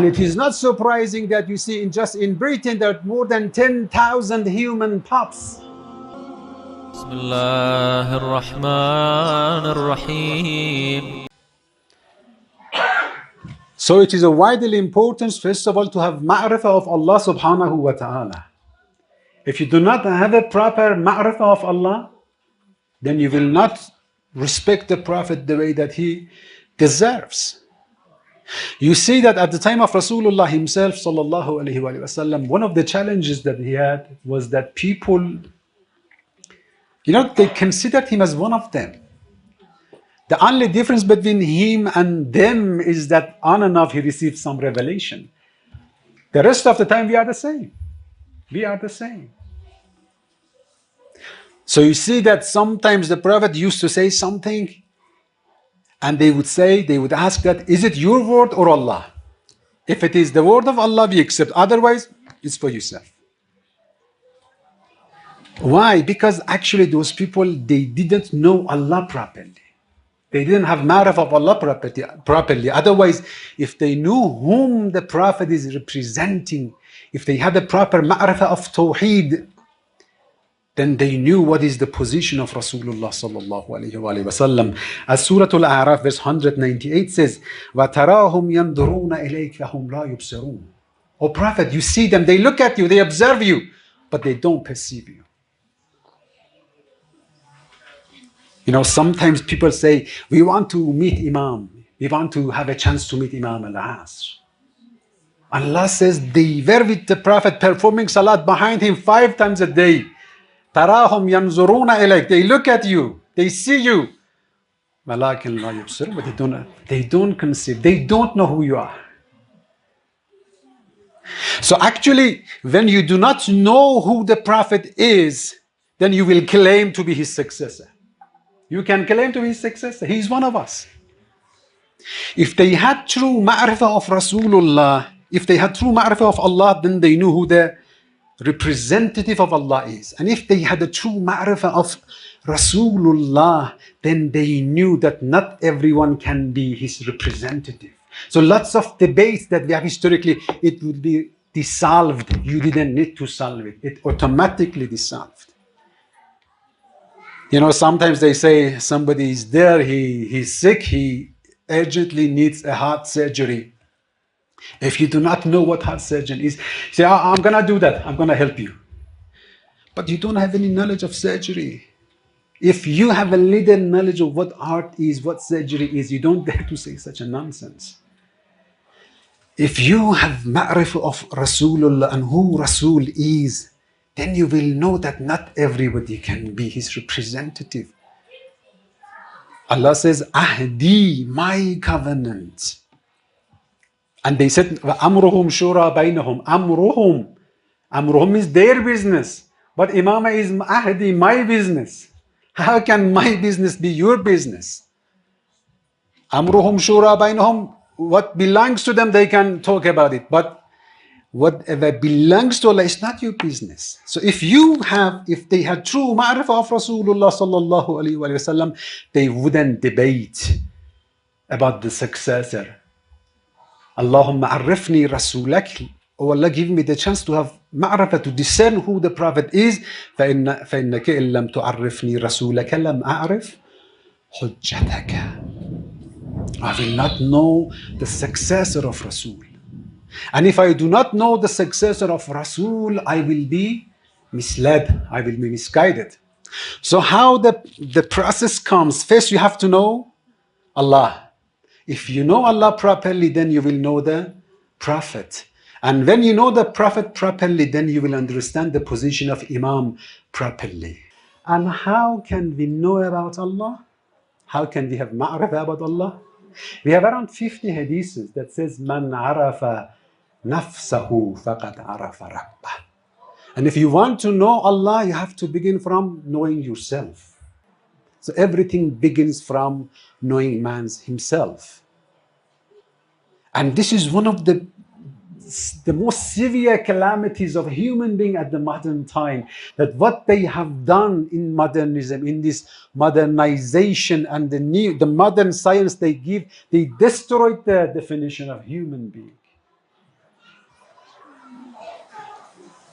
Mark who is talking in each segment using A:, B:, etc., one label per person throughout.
A: it is not surprising that you see just in Britain there are more than 10,000 human pups.
B: Bismillah ar-Rahman ar-Rahim.
A: So it is a vital importance, first of all, to have ma'rifah of Allah subhanahu wa ta'ala. If you do not have a proper ma'rifah of Allah, then you will not respect the Prophet the way that he deserves. You see that at the time of Rasulullah himself, sallallahu alaihi wasallam, one of the challenges that he had was that people, they considered him as one of them. The only difference between him and them is that on and off he received some revelation. The rest of the time we are the same. We are the same. So you see that sometimes the Prophet used to say something and they would ask that, is it your word or Allah? If it is the word of Allah, we accept. Otherwise, it's for yourself. Why? Because actually those people, they didn't know Allah properly. They didn't have ma'rifah of Allah properly. Otherwise, if they knew whom the Prophet is representing, if they had a proper ma'rifah of Tawheed, then they knew what is the position of Rasulullah sallallahu alayhi wa sallam. As Surah Al-A'raf verse 198 says, وَتَرَاهُمْ يَنْظُرُونَ إِلَيْكَ وَهُمْ لَا يُبْصِرُونَ. O Prophet, you see them, they look at you, they observe you, but they don't perceive you. Sometimes people say, we want to meet Imam. We want to have a chance to meet Imam al-Asr. Allah says, they were with the Prophet performing salat behind him 5 times a day. تَرَاهُمْ يَنْظُرُونَ إِلَيْكَ. They look at you. They see you. وَلَكِنْ لَا يُبْصِرُونَ. But they don't conceive. They don't know who you are. So actually, when you do not know who the Prophet is, then you will claim to be his successor. You can claim to be his successor. He is one of us. If they had true ma'rifah of Rasulullah, if they had true ma'rifah of Allah, then they knew who the representative of Allah is. And if they had a true ma'rifah of Rasulullah, then they knew that not everyone can be his representative. So lots of debates that we have historically, it would be dissolved. You didn't need to solve it. It automatically dissolved. Sometimes they say somebody is there, he's sick, he urgently needs a heart surgery. If you do not know what heart surgeon is, you say, I'm going to do that, I'm going to help you. But you don't have any knowledge of surgery. If you have a little knowledge of what heart is, what surgery is, you don't dare to say such a nonsense. If you have ma'rifah of Rasulullah and who Rasul is, then you will know that not everybody can be his representative. Allah says, Ahdi, my covenant. And they said, Amruhum shura bainahum. Amruhum is their business. But Imam is Ahdi, my business. How can my business be your business? Amruhum shura bainahum. What belongs to them, they can talk about it. But whatever belongs to Allah is not your business. So if they had true ma'rifah of Rasulullah sallallahu alayhi wa sallam, they wouldn't debate about the successor. Allahumma arifni rasulak. Oh Allah, give me the chance to have ma'rifah, to discern who the Prophet is. فَإِنَّكَ إِن لَمْ تُعَرِّفْنِي رَسُولَكَ لَمْ أَعْرِفْ حُجَّتَكَ. I will not know the successor of Rasul. And if I do not know the successor of Rasul, I will be misled, I will be misguided. So how the process comes, first you have to know Allah. If you know Allah properly, then you will know the Prophet. And when you know the Prophet properly, then you will understand the position of Imam properly. And how can we know about Allah? How can we have ma'rifah about Allah? We have around 50 hadiths that says, Man arafa nafsahu faqad arafa rabbah. And if you want to know Allah, you have to begin from knowing yourself. So everything begins from knowing man's himself. And this is one of the most severe calamities of a human being at the modern time, that what they have done in modernism, in this modernization and the modern science they give, they destroyed the definition of human being.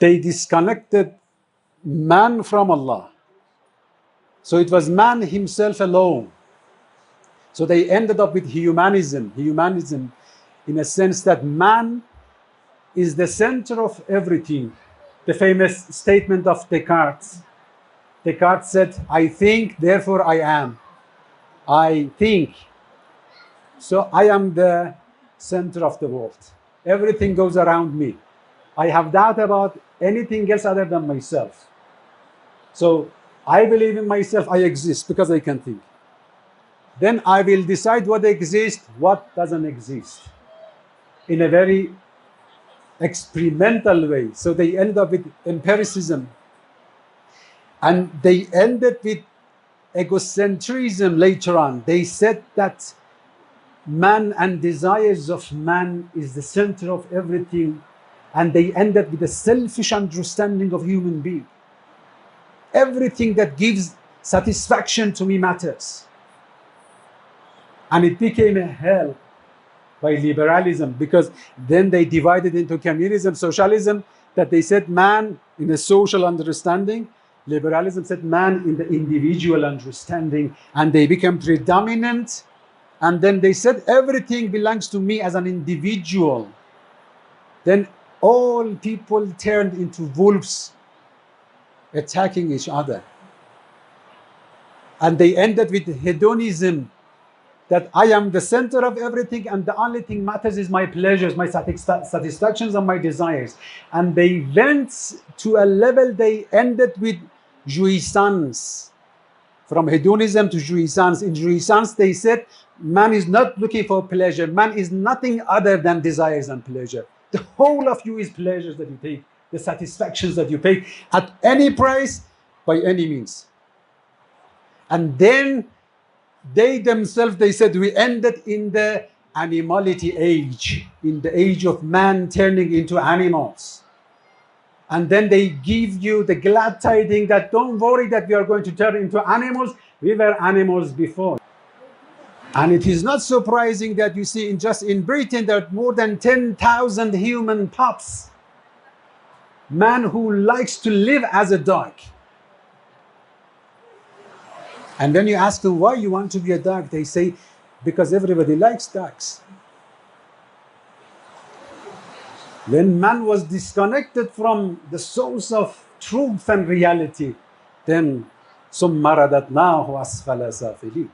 A: They disconnected man from Allah. So it was man himself alone. So they ended up with humanism. Humanism in a sense that man is the center of everything. The famous statement of Descartes. Descartes said, I think, therefore I am. I think, so I am the center of the world. Everything goes around me. I have doubt about anything else other than myself. So I believe in myself, I exist because I can think. Then I will decide what exists, what doesn't exist, in a very experimental way. So they end up with empiricism. And they ended with egocentrism later on. They said that man and desires of man is the center of everything. And they ended with a selfish understanding of human being. Everything that gives satisfaction to me matters. And it became a hell by liberalism, because then they divided into communism, socialism, that they said man in a social understanding. Liberalism said man in the individual understanding, and they became predominant. And then they said everything belongs to me as an individual. Then all people turned into wolves, attacking each other. And they ended with hedonism, that I am the center of everything and the only thing matters is my pleasures, my satisfactions and my desires. And they went to a level, they ended with jouissance. From hedonism to jouissance. In jouissance, they said man is not looking for pleasure. Man is nothing other than desires and pleasure. The whole of you is pleasures that you take, the satisfactions that you take at any price, by any means. And then they themselves, they said, we ended in the animality age, in the age of man turning into animals. And then they give you the glad tidings that don't worry that we are going to turn into animals. We were animals before. And it is not surprising that you see just in Britain there are more than 10,000 human pups. Man who likes to live as a dog. And when you ask them why you want to be a dog, they say, because everybody likes dogs. When man was disconnected from the source of truth and reality, then ثُمَّ رَدَدْنَاهُ أَسْفَلَ سَافِلِينَ.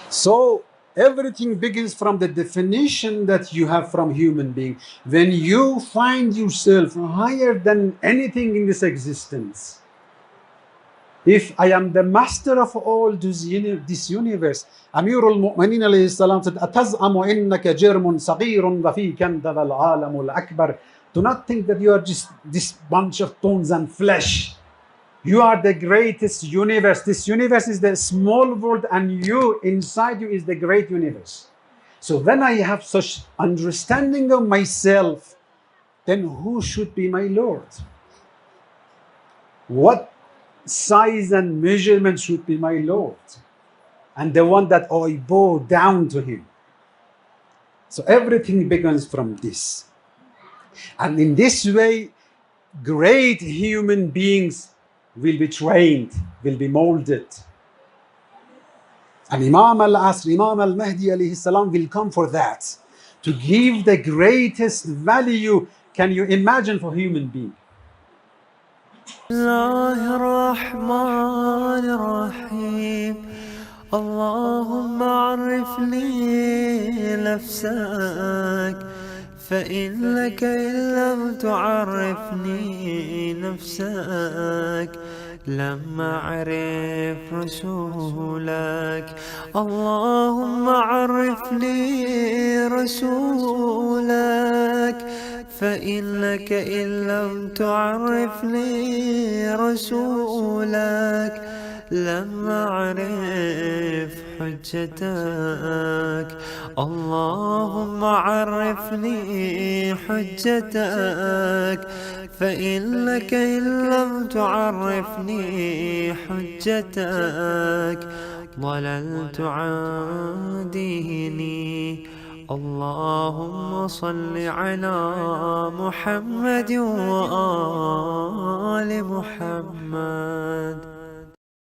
A: So everything begins from the definition that you have from human being. When you find yourself higher than anything in this existence, if I am the master of all this universe, Amirul Mu'mineen alayhi salam said, أَتَزْعَمُ إِنَّكَ جِرْمٌ صَغِيرٌ وَفِي كَنْدَ وَالْعَالَمُ الْأَكْبَرُ. Do not think that you are just this bunch of bones and flesh. You are the greatest universe. This universe is the small world, and you, inside you, is the great universe. So when I have such understanding of myself, then who should be my Lord? What size and measurement should be my Lord? And the one that I bow down to him. So everything begins from this. And in this way, great human beings will be trained, will be molded. And Imam al-Asr, Imam al-Mahdi alayhi salam will come for that, to give the greatest value. Can you imagine for human being?
B: الله الرحمن الرحيم اللهم عرف لي نفسك فإنك إن لم تعرفني نفسك لم أعرف رسولك اللهم عرف لي رسولك فإنك إن لم تعرفني رسولك لم أعرف حجتك اللهم عرفني حجتك فإنك إن لم تعرفني حجتك ضللت عن ديني اللهم صل على محمد وآل محمد.